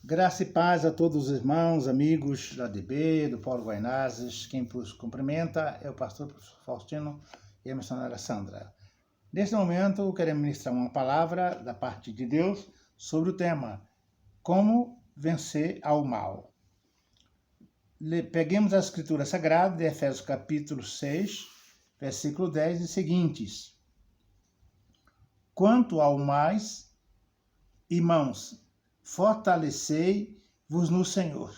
Graça e paz a todos os irmãos, amigos da DB, do Paulo Guainazes. Quem vos cumprimenta é o pastor Faustino e a missionária Sandra. Neste momento, queremos ministrar uma palavra da parte de Deus sobre o tema Como vencer ao mal. Peguemos a Escritura Sagrada de Efésios capítulo 6, versículo 10 e seguintes. Quanto ao mais, irmãos, fortalecei-vos no Senhor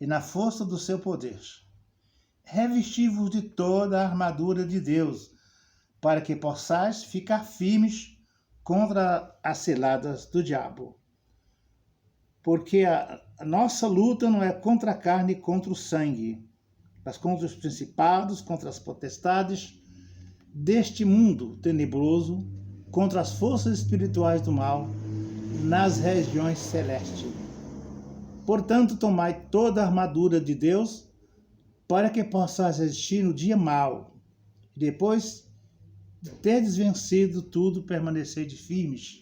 e na força do seu poder. Revesti-vos de toda a armadura de Deus, para que possais ficar firmes contra as ciladas do diabo. Porque a nossa luta não é contra a carne e contra o sangue, mas contra os principados, contra as potestades deste mundo tenebroso, contra as forças espirituais do mal nas regiões celestes. Portanto, tomai toda a armadura de Deus para que possais resistir no dia mau. E depois de terdes vencido tudo, permanecei firmes.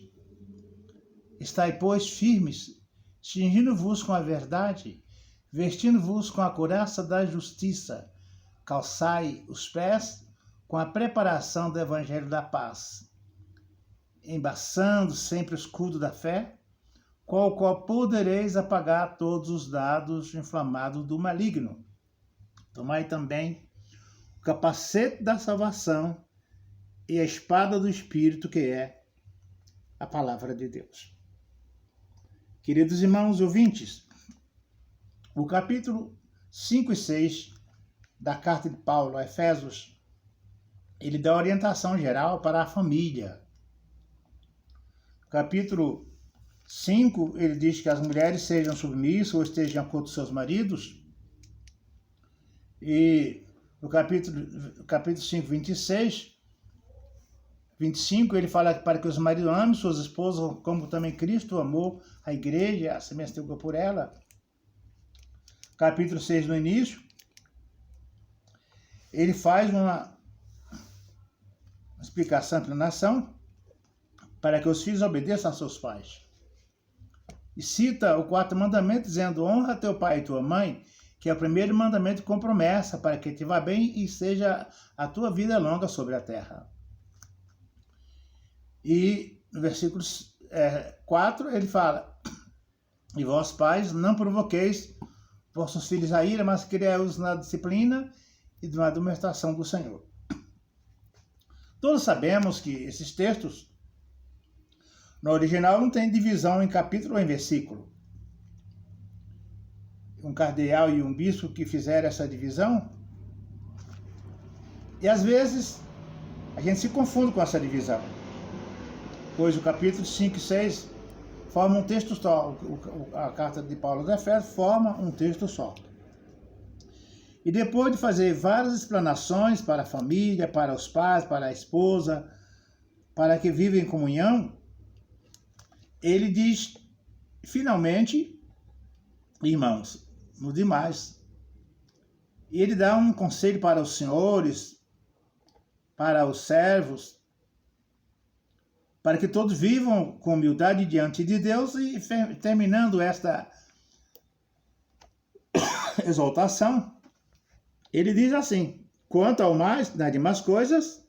Estai, pois, firmes, cingindo-vos com a verdade, vestindo-vos com a couraça da justiça, calçai os pés com a preparação do evangelho da paz, embaçando sempre o escudo da fé, com o qual podereis apagar todos os dardos inflamados do maligno. Tomai também o capacete da salvação e a espada do Espírito, que é a palavra de Deus. Queridos irmãos ouvintes, o capítulo 5 e 6 da carta de Paulo a Efésios, ele dá orientação geral para a família. Capítulo 5, ele diz que as mulheres sejam submissas ou estejam de acordo com seus maridos. E no capítulo 5, 25, ele fala para que os maridos amem suas esposas, como também Cristo amou a igreja, a semelhança deu por ela. Capítulo 6, no início, ele faz uma explicação para a nação, para que os filhos obedeçam a seus pais. E cita o 4º mandamento, dizendo: honra teu pai e tua mãe, que é o primeiro mandamento com promessa, para que te vá bem e seja a tua vida longa sobre a terra. E no versículo 4, ele fala: e vós, pais, não provoqueis vossos filhos a ira, mas criai-os na disciplina e na admoestação do Senhor. Todos sabemos que esses textos, no original, não tem divisão em capítulo ou em versículo. Um cardeal e um bispo que fizeram essa divisão. E às vezes a gente se confunde com essa divisão, pois o capítulo 5 e 6 formam um texto só. A carta de Paulo aos Efésios forma um texto só. E depois de fazer várias explanações para a família, para os pais, para a esposa, para que vivem em comunhão, ele diz, finalmente, irmãos, no demais, ele dá um conselho para os senhores, para os servos, para que todos vivam com humildade diante de Deus. E terminando esta exaltação, ele diz assim: quanto ao mais, nas demais coisas,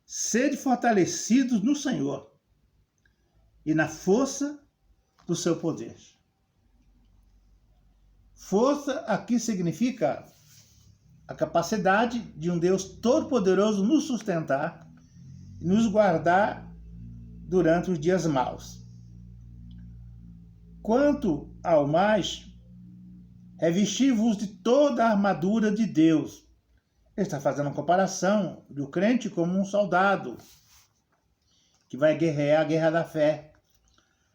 sede fortalecidos no Senhor e na força do seu poder. Força aqui significa a capacidade de um Deus todo-poderoso nos sustentar e nos guardar durante os dias maus. Quanto ao mais, revesti-vos de toda a armadura de Deus. Ele está fazendo uma comparação do crente como um soldado que vai guerrear a guerra da fé,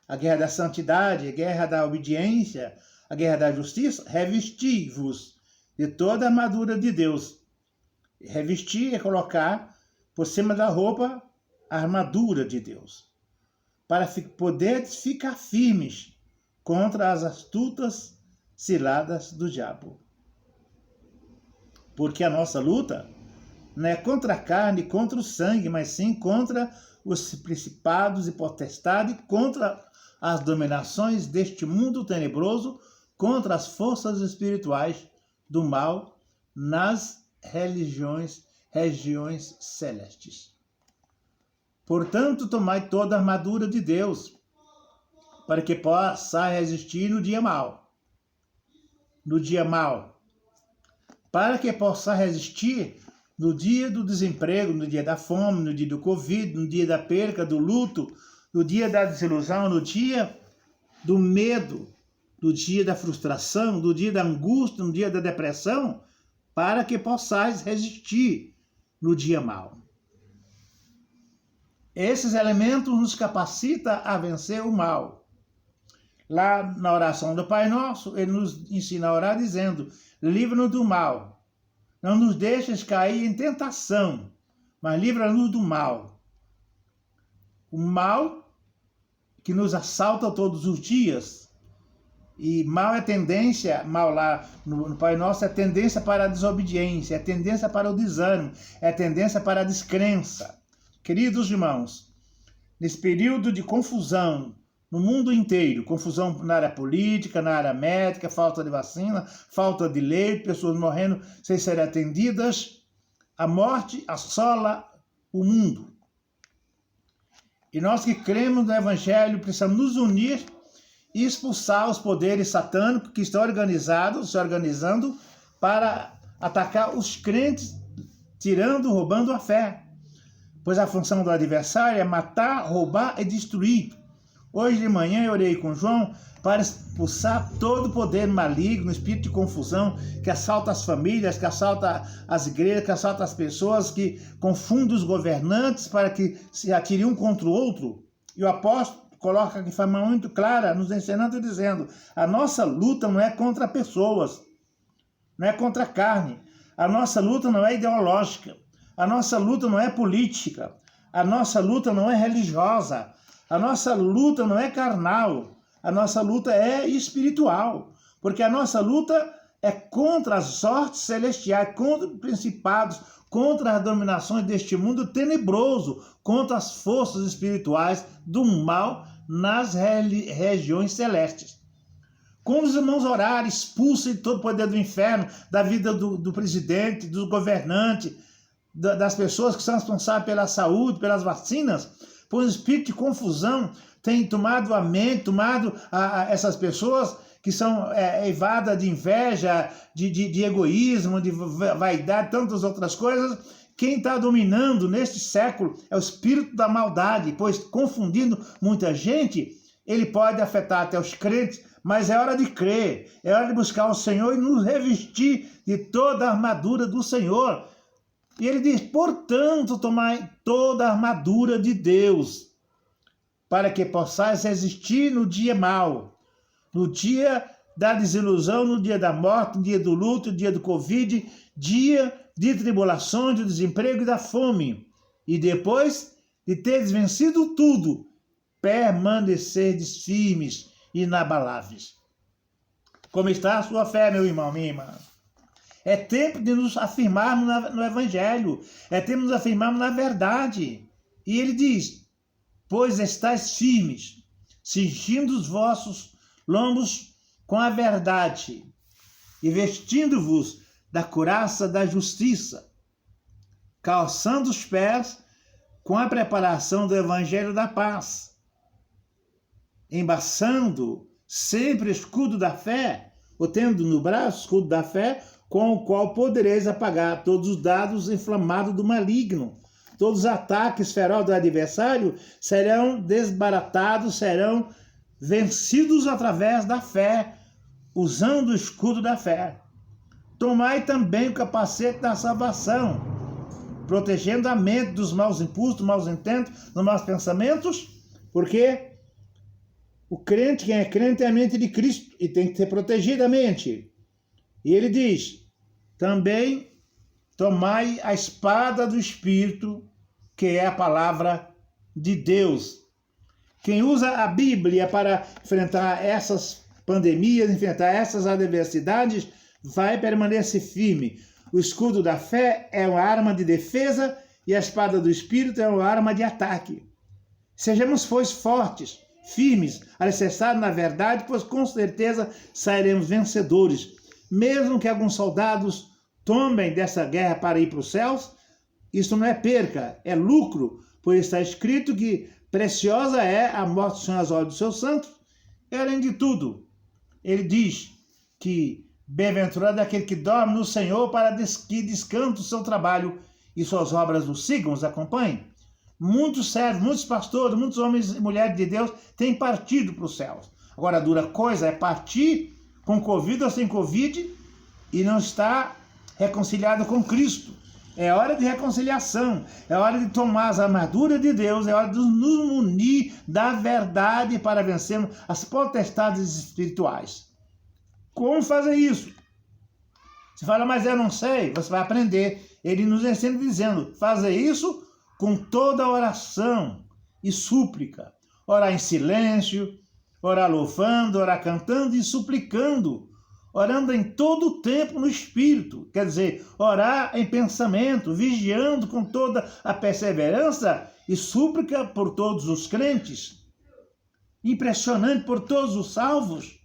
a guerra da santidade, a guerra da obediência, a guerra da justiça. Revesti-vos de toda a armadura de Deus. Revestir é colocar por cima da roupa a armadura de Deus, para poderes ficar firmes contra as astutas ciladas do diabo. Porque a nossa luta não é contra a carne, contra o sangue, mas sim contra os principados e potestades, contra as dominações deste mundo tenebroso, contra as forças espirituais do mal nas regiões celestes. Portanto, tomai toda a armadura de Deus, para que possa resistir no dia mau. No dia mau. Para que possa resistir no dia do desemprego, no dia da fome, no dia do Covid, no dia da perca, do luto, no dia da desilusão, no dia do medo, no dia da frustração, no dia da angústia, no dia da depressão, para que possais resistir no dia mau. Esses elementos nos capacitam a vencer o mal. Lá na oração do Pai Nosso, ele nos ensina a orar dizendo: livra-nos do mal. Não nos deixes cair em tentação, mas livra-nos do mal. O mal que nos assalta todos os dias. E mal é tendência, mal lá no Pai Nosso é tendência para a desobediência, é tendência para o desânimo, é tendência para a descrença. Queridos irmãos, nesse período de confusão no mundo inteiro, confusão na área política, na área médica, falta de vacina, falta de leite, pessoas morrendo sem serem atendidas, a morte assola o mundo. E nós que cremos no Evangelho precisamos nos unir e expulsar os poderes satânicos que estão se organizando para atacar os crentes, roubando a fé. Pois a função do adversário é matar, roubar e destruir. Hoje de manhã eu orei com João para expulsar todo o poder maligno, espírito de confusão que assalta as famílias, que assalta as igrejas, que assalta as pessoas, que confunde os governantes para que se atirem um contra o outro. E o apóstolo coloca de forma muito clara, nos ensinando, dizendo: a nossa luta não é contra pessoas, não é contra a carne, a nossa luta não é ideológica, a nossa luta não é política, a nossa luta não é religiosa, a nossa luta não é carnal, a nossa luta é espiritual, porque a nossa luta é contra as sortes celestiais, contra os principados, contra as dominações deste mundo tenebroso, contra as forças espirituais do mal nas regiões celestes. Quando os irmãos orarem, expulsem todo o poder do inferno, da vida do presidente, do governante, das pessoas que são responsáveis pela saúde, pelas vacinas, pois o espírito de confusão tem tomado a mente, tomado essas pessoas que são eivadas de inveja, de egoísmo, de vaidade, tantas outras coisas. Quem está dominando neste século é o espírito da maldade, pois confundindo muita gente, ele pode afetar até os crentes, mas é hora de crer, é hora de buscar o Senhor e nos revestir de toda a armadura do Senhor. E ele diz: portanto, tomai toda a armadura de Deus, para que possais resistir no dia mau, no dia da desilusão, no dia da morte, no dia do luto, no dia do Covid, dia de tribulações, do desemprego e da fome. E depois de teres vencido tudo, permanecerdes firmes e inabaláveis. Como está a sua fé, meu irmão, minha irmã? É tempo de nos afirmarmos no Evangelho. É tempo de nos afirmarmos na verdade. E ele diz: pois estáis firmes, cingindo os vossos lombos com a verdade, e vestindo-vos da couraça da justiça, calçando os pés com a preparação do Evangelho da paz, embaçando sempre o escudo da fé, ou tendo no braço o escudo da fé, com o qual podereis apagar todos os dados inflamados do maligno. Todos os ataques ferozes do adversário serão desbaratados, serão vencidos através da fé, usando o escudo da fé. Tomai também o capacete da salvação, protegendo a mente dos maus impulsos, dos maus intentos, dos maus pensamentos, porque o crente, quem é crente, é a mente de Cristo e tem que ter protegida a mente. E ele diz: também tomai a espada do Espírito, que é a palavra de Deus. Quem usa a Bíblia para enfrentar essas pandemias, enfrentar essas adversidades, vai permanecer firme. O escudo da fé é uma arma de defesa e a espada do Espírito é uma arma de ataque. Sejamos, pois, fortes, firmes, alicerçados na verdade, pois com certeza sairemos vencedores. Mesmo que alguns soldados tomem dessa guerra para ir para os céus, isso não é perca, é lucro, pois está escrito que preciosa é a morte do Senhor aos olhos dos seus santos. E além de tudo, ele diz que bem-aventurado é aquele que dorme no Senhor para que descanse o seu trabalho e suas obras o sigam, os acompanhem. Muitos servos, muitos pastores, muitos homens e mulheres de Deus têm partido para os céus. Agora, a dura coisa é partir com Covid ou sem Covid e não estar reconciliado com Cristo. É hora de reconciliação, é hora de tomar as armaduras de Deus, é hora de nos munir da verdade para vencermos as potestades espirituais. Como fazer isso? Você fala, mas eu não sei, você vai aprender. Ele nos ensina dizendo, fazer isso com toda oração e súplica. Orar em silêncio, orar louvando, orar cantando e suplicando. Orando em todo o tempo no Espírito. Quer dizer, orar em pensamento, vigiando com toda a perseverança e súplica por todos os crentes. Impressionante, por todos os salvos.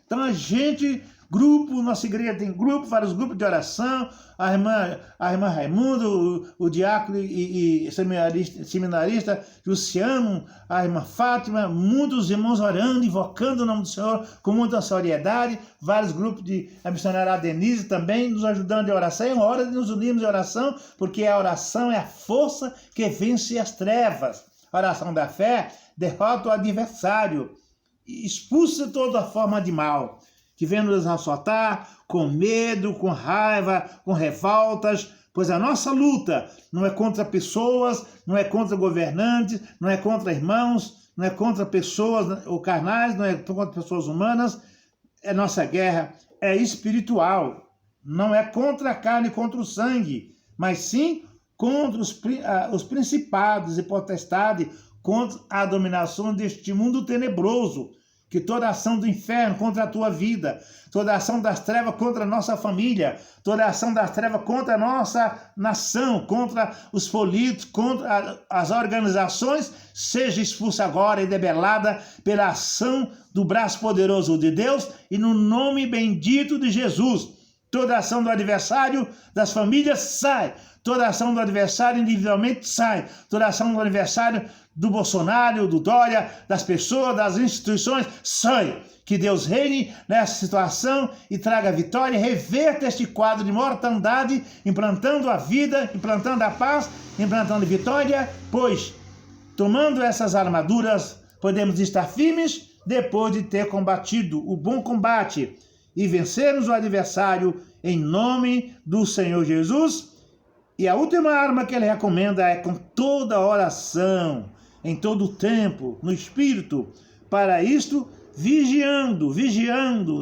Então a gente, nossa igreja tem vários grupos de oração, a irmã Raimundo, o diácono e seminarista Luciano, a irmã Fátima, muitos irmãos orando, invocando o nome do Senhor com muita seriedade, vários grupos a missionária Denise também nos ajudando em oração. É hora de nos unirmos em oração, porque a oração é a força que vence as trevas. A oração da fé derrota o adversário, expulsa toda forma de mal que vem nos assaltar com medo, com raiva, com revoltas, pois a nossa luta não é contra pessoas, não é contra governantes, não é contra irmãos, não é contra pessoas ou carnais, não é contra pessoas humanas. A nossa guerra é espiritual, não é contra a carne e contra o sangue, mas sim contra os principados e potestades, contra a dominação deste mundo tenebroso, que toda ação do inferno contra a tua vida, toda ação das trevas contra a nossa família, toda ação das trevas contra a nossa nação, contra os políticos, contra as organizações, seja expulsa agora e debelada pela ação do braço poderoso de Deus e no nome bendito de Jesus. Toda ação do adversário das famílias sai. Toda ação do adversário individualmente sai. Toda ação do adversário do Bolsonaro, do Dória, das pessoas, das instituições, sai. Que Deus reine nessa situação e traga vitória, reverta este quadro de mortandade, implantando a vida, implantando a paz, implantando a vitória, pois, tomando essas armaduras, podemos estar firmes depois de ter combatido o bom combate e vencermos o adversário em nome do Senhor Jesus. E a última arma que ele recomenda é com toda oração, em todo o tempo, no Espírito. Para isto, vigiando,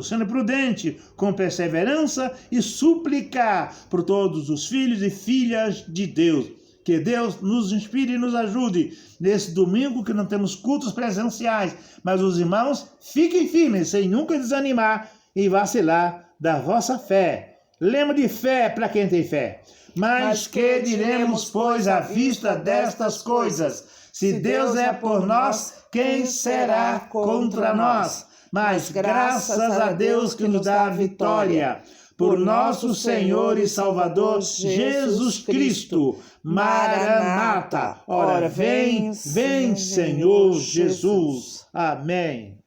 sendo prudente, com perseverança e suplicar por todos os filhos e filhas de Deus. Que Deus nos inspire e nos ajude nesse domingo que não temos cultos presenciais, mas os irmãos fiquem firmes, sem nunca desanimar e vacilar da vossa fé. Lema de fé para quem tem fé. Mas que diremos, pois, à vista destas coisas? Se Deus é por nós, quem será contra nós? Mas graças a Deus que nos dá a vitória, por nosso Senhor e Salvador Jesus Cristo. Maranata. Ora, vem, Senhor Jesus. Amém.